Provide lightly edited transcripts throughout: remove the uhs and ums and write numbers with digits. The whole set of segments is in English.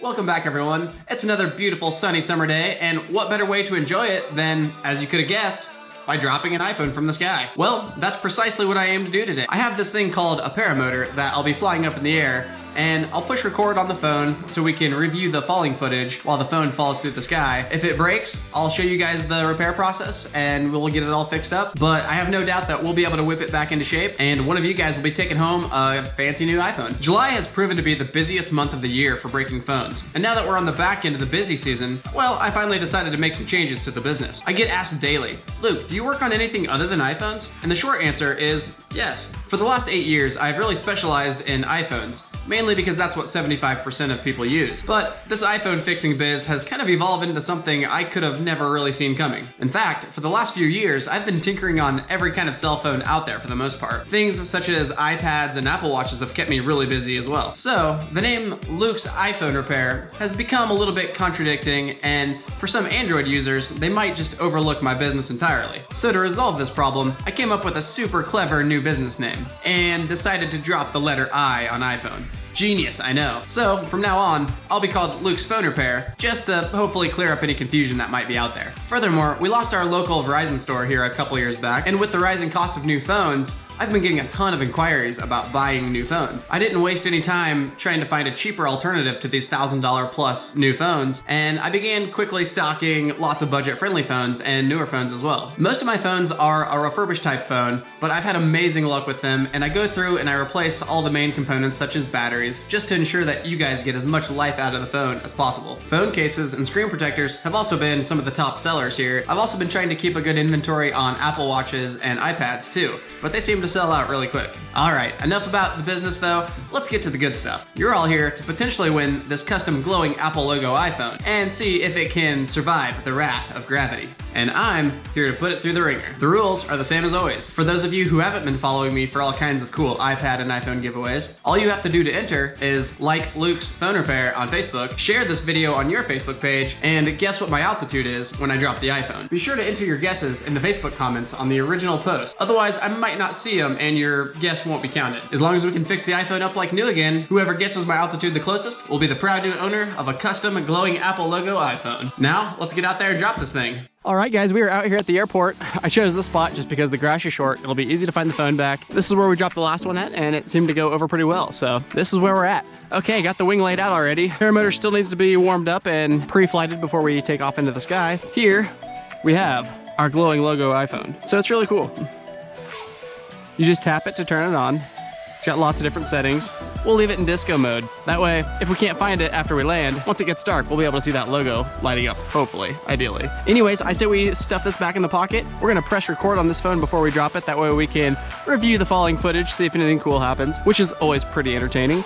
Welcome back, everyone. It's another beautiful sunny summer day, and what better way to enjoy it than, as you could have guessed, by dropping an iPhone from the sky. Well, that's precisely what I aim to do today. I have this thing called a paramotor that I'll be flying up in the air, and I'll push record on the phone so we can review the falling footage while the phone falls through the sky. If it breaks, I'll show you guys the repair process and we'll get it all fixed up. But I have no doubt that we'll be able to whip it back into shape, and one of you guys will be taking home a fancy new iPhone. July has proven to be the busiest month of the year for breaking phones. And now that we're on the back end of the busy season, well, I finally decided to make some changes to the business. I get asked daily, Luke, do you work on anything other than iPhones? And the short answer is yes. For the last 8 years, I've really specialized in iPhones, mainly because that's what 75% of people use. But this iPhone fixing biz has kind of evolved into something I could have never really seen coming. In fact, for the last few years, I've been tinkering on every kind of cell phone out there for the most part. Things such as iPads and Apple Watches have kept me really busy as well. So the name Luke's iPhone Repair has become a little bit contradicting, and for some Android users, they might just overlook my business entirely. So to resolve this problem, I came up with a super clever new business name and decided to drop the letter I on iPhone. Genius, I know. So from now on, I'll be called Luke's Phone Repair, just to hopefully clear up any confusion that might be out there. Furthermore, we lost our local Verizon store here a couple years back, and with the rising cost of new phones, I've been getting a ton of inquiries about buying new phones. I didn't waste any time trying to find a cheaper alternative to these $1,000 plus new phones, and I began quickly stocking lots of budget-friendly phones and newer phones as well. Most of my phones are a refurbished type phone, but I've had amazing luck with them, and I go through and I replace all the main components such as batteries, just to ensure that you guys get as much life out of the phone as possible. Phone cases and screen protectors have also been some of the top sellers here. I've also been trying to keep a good inventory on Apple Watches and iPads too, but they seem to sell out really quick. All right, enough about the business though. Let's get to the good stuff. You're all here to potentially win this custom glowing Apple logo iPhone and see if it can survive the wrath of gravity. And I'm here to put it through the ringer. The rules are the same as always. For those of you who haven't been following me for all kinds of cool iPad and iPhone giveaways, all you have to do to enter is like Luke's Phone Repair on Facebook, share this video on your Facebook page, and guess what my altitude is when I drop the iPhone. Be sure to enter your guesses in the Facebook comments on the original post. Otherwise, I might not see them and your guess won't be counted. As long as we can fix the iPhone up like new again, whoever guesses my altitude the closest will be the proud new owner of a custom glowing Apple logo iPhone. Now, let's get out there and drop this thing. All right, guys, we are out here at the airport. I chose this spot just because the grass is short. It'll be easy to find the phone back. This is where we dropped the last one at, and it seemed to go over pretty well. So this is where we're at. Okay, got the wing laid out already. Paramotor still needs to be warmed up and pre-flighted before we take off into the sky. Here, we have our glowing logo iPhone. So it's really cool. You just tap it to turn it on. It's got lots of different settings. We'll leave it in disco mode. That way, if we can't find it after we land, once it gets dark, we'll be able to see that logo lighting up, hopefully, ideally. Anyways, I say we stuff this back in the pocket. We're gonna press record on this phone before we drop it. That way we can review the falling footage, see if anything cool happens, which is always pretty entertaining.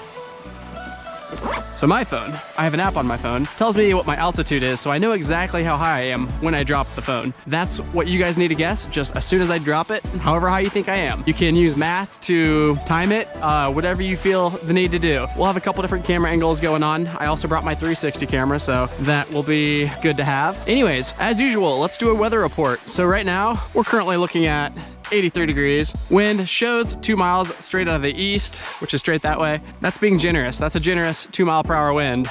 So my phone, I have an app on my phone, tells me what my altitude is, so I know exactly how high I am when I drop the phone. That's what you guys need to guess, just as soon as I drop it, however high you think I am. You can use math to time it, whatever you feel the need to do. We'll have a couple different camera angles going on. I also brought my 360 camera, so that will be good to have. Anyways, as usual, let's do a weather report. So right now, we're currently looking at 83 degrees. Wind shows 2 miles straight out of the east, which is straight that way. That's being generous. That's a generous 2-mile-per-hour wind.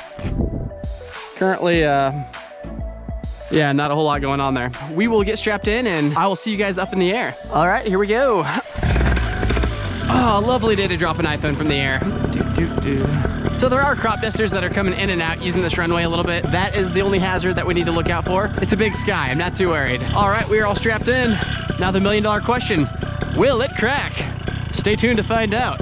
Currently, yeah, not a whole lot going on there. We will get strapped in and I will see you guys up in the air. All right, here we go. Oh, lovely day to drop an iPhone from the air. So there are crop dusters that are coming in and out using this runway a little bit. That is the only hazard that we need to look out for. It's a big sky, I'm not too worried. All right, we are all strapped in. Now the $1,000,000 question, will it crack? Stay tuned to find out.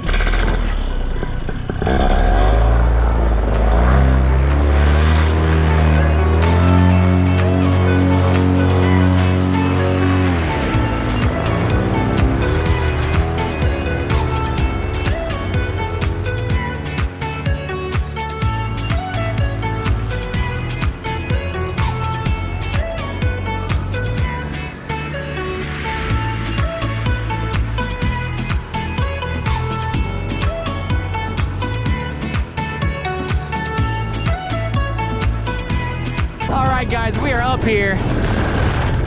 All right, guys, we are up here,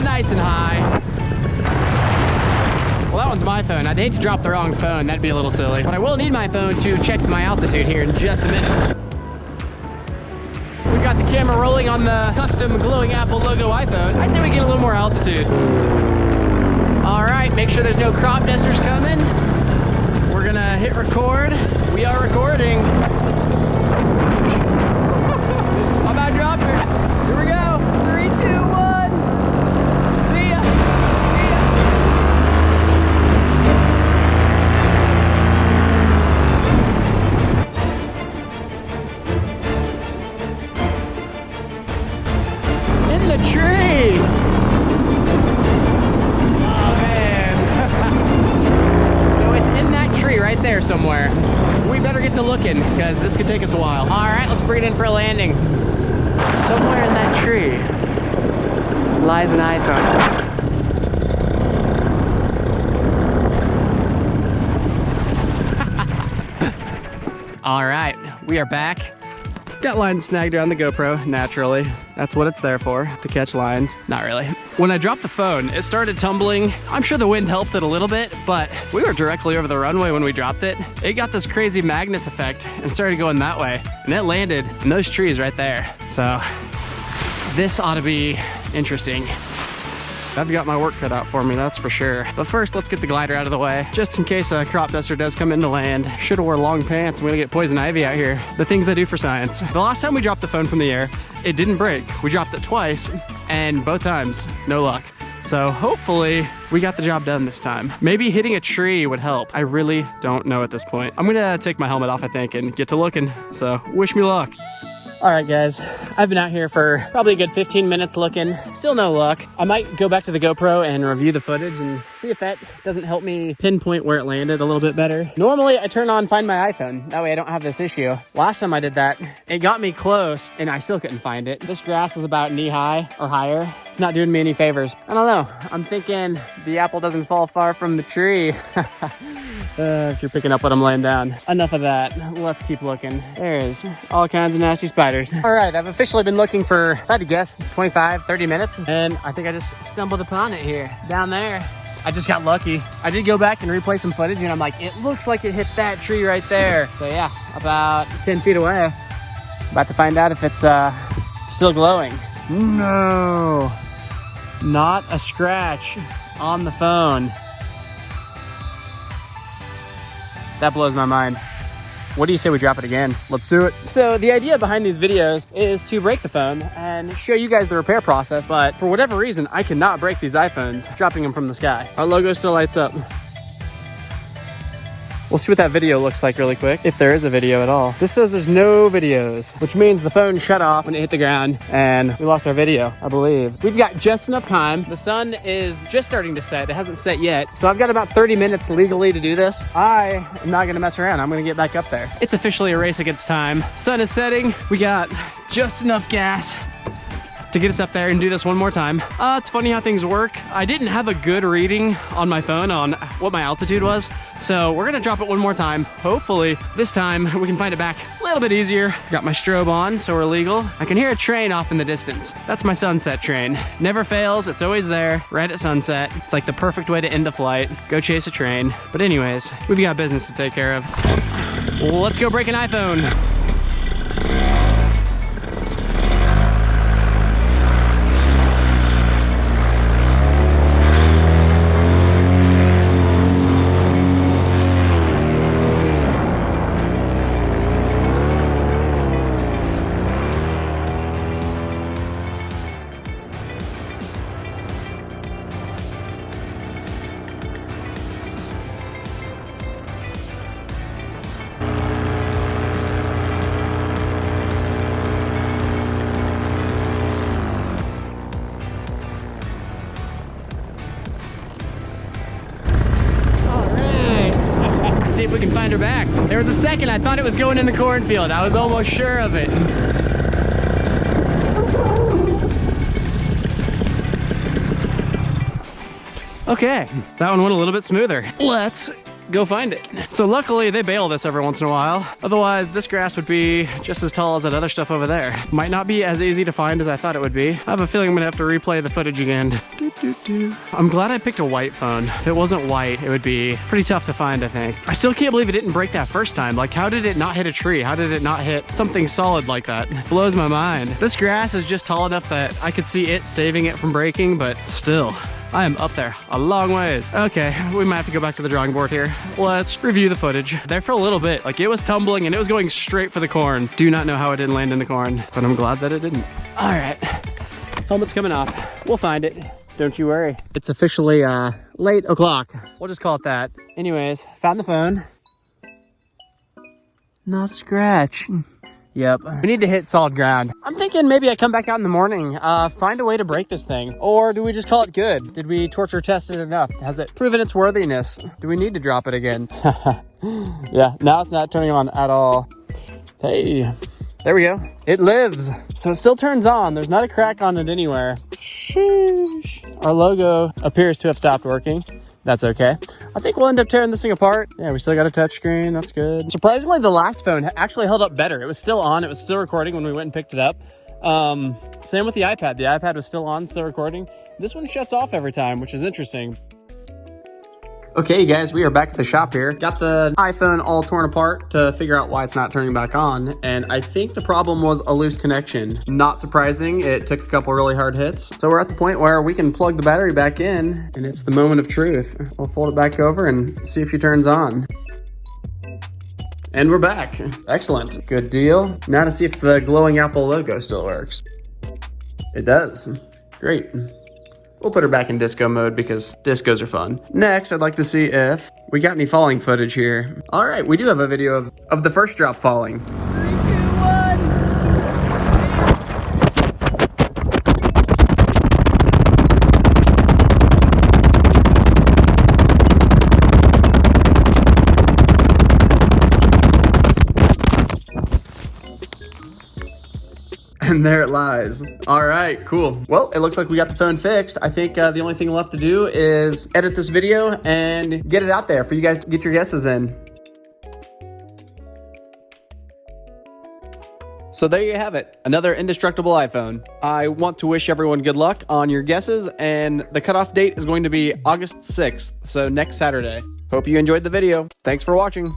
nice and high. Well, that one's my phone. I'd hate to drop the wrong phone. That'd be a little silly. But I will need my phone to check my altitude here in just a minute. We've got the camera rolling on the custom glowing Apple logo iPhone. I say we get a little more altitude. All right, make sure there's no crop dusters coming. We're gonna hit record. We are recording. I'm about to drop it. Here we go. 3, 2, 1. See ya. See ya. In the tree. Oh man. So it's in that tree right there somewhere. We better get to looking because this could take us a while. All right, let's bring it in for a landing. Somewhere in that tree lies an iPhone. All right, we are back. Got lines snagged around the GoPro, naturally. That's what it's there for, to catch lines. Not really. When I dropped the phone, it started tumbling. I'm sure the wind helped it a little bit, but we were directly over the runway when we dropped it. It got this crazy Magnus effect and started going that way. And it landed in those trees right there. So this ought to be interesting. I've got my work cut out for me, that's for sure. But first, let's get the glider out of the way, just in case a crop duster does come into land. Should've wore long pants. I'm gonna get poison ivy out here. The things I do for science. The last time we dropped the phone from the air, it didn't break. We dropped it twice, and both times, no luck. So hopefully we got the job done this time. Maybe hitting a tree would help. I really don't know at this point. I'm gonna take my helmet off, I think, and get to looking. So wish me luck. All right, guys, I've been out here for probably a good 15 minutes looking. Still no luck. I might go back to the GoPro and review the footage and see if that doesn't help me pinpoint where it landed a little bit better. Normally, I turn on Find My iPhone. That way I don't have this issue. Last time I did that, it got me close and I still couldn't find it. This grass is about knee high or higher. It's not doing me any favors. I don't know. I'm thinking the apple doesn't fall far from the tree. If you're picking up what I'm laying down. Enough of that. Let's keep looking. There's all kinds of nasty spiders. All right, I've officially been looking for, if I had to guess, 25, 30 minutes. And I think I just stumbled upon it here, down there. I just got lucky. I did go back and replay some footage and I'm like, it looks like it hit that tree right there. So yeah, about 10 feet away. About to find out if it's still glowing. No, not a scratch on the phone. That blows my mind. What do you say we drop it again? Let's do it. So the idea behind these videos is to break the phone and show you guys the repair process, but for whatever reason, I cannot break these iPhones dropping them from the sky. Our logo still lights up. We'll see what that video looks like really quick, if there is a video at all. This says there's no videos, which means the phone shut off when it hit the ground and we lost our video, I believe. We've got just enough time. The sun is just starting to set. It hasn't set yet. So I've got about 30 minutes legally to do this. I am not gonna mess around. I'm gonna get back up there. It's officially a race against time. Sun is setting. We got just enough gas to get us up there and do this one more time. It's funny how things work. I didn't have a good reading on my phone on what my altitude was, so we're gonna drop it one more time. Hopefully, this time we can find it back a little bit easier. Got my strobe on, so we're legal. I can hear a train off in the distance. That's my sunset train. Never fails, it's always there, right at sunset. It's like the perfect way to end a flight. Go chase a train. But anyways, we've got business to take care of. Let's go break an iPhone. See if we can find her back. There was a second I thought it was going in the cornfield. I was almost sure of it. Okay, that one went a little bit smoother. Let's go find it. So luckily they bail this every once in a while. Otherwise this grass would be just as tall as that other stuff over there. Might not be as easy to find as I thought it would be. I have a feeling I'm gonna have to replay the footage again. I'm glad I picked a white phone. If it wasn't white, it would be pretty tough to find, I think. I still can't believe it didn't break that first time. Like, how did it not hit a tree? How did it not hit something solid like that? Blows my mind. This grass is just tall enough that I could see it saving it from breaking, but still, I am up there a long ways. Okay, we might have to go back to the drawing board here. Let's review the footage. There for a little bit, like it was tumbling and it was going straight for the corn. Do not know how it didn't land in the corn, but I'm glad that it didn't. All right, helmet's coming off. We'll find it. Don't you worry. It's officially late o'clock. We'll just call it that. Anyways, found the phone. Not a scratch. Yep. We need to hit solid ground. I'm thinking maybe I come back out in the morning, find a way to break this thing. Or do we just call it good? Did we torture test it enough? Has it proven its worthiness? Do we need to drop it again? Yeah, now it's not turning on at all. Hey, there we go. It lives. So it still turns on. There's not a crack on it anywhere. Sheesh. Our logo appears to have stopped working. That's okay. I think we'll end up tearing this thing apart. Yeah, we still got a touch screen. That's good. Surprisingly, the last phone actually held up better. It was still on. It was still recording when we went and picked it up. Same with the iPad. The iPad was still on, still recording. This one shuts off every time, which is interesting. Okay, guys, we are back at the shop here. Got the iPhone all torn apart to figure out why it's not turning back on. And I think the problem was a loose connection. Not surprising, it took a couple really hard hits. So we're at the point where we can plug the battery back in and it's the moment of truth. We'll fold it back over and see if she turns on. And we're back. Excellent. Good deal. Now to see if the glowing Apple logo still works. It does. Great. We'll put her back in disco mode because discos are fun. Next, I'd like to see if we got any falling footage here. All right, we do have a video of the first drop falling. 3, 2, 1. And there it lies. All right, cool. Well, it looks like we got the phone fixed. I think the only thing left to do is edit this video and get it out there for you guys to get your guesses in. So there you have it, another indestructible iPhone. I want to wish everyone good luck on your guesses, and the cutoff date is going to be August 6th, so next Saturday. Hope you enjoyed the video. Thanks for watching.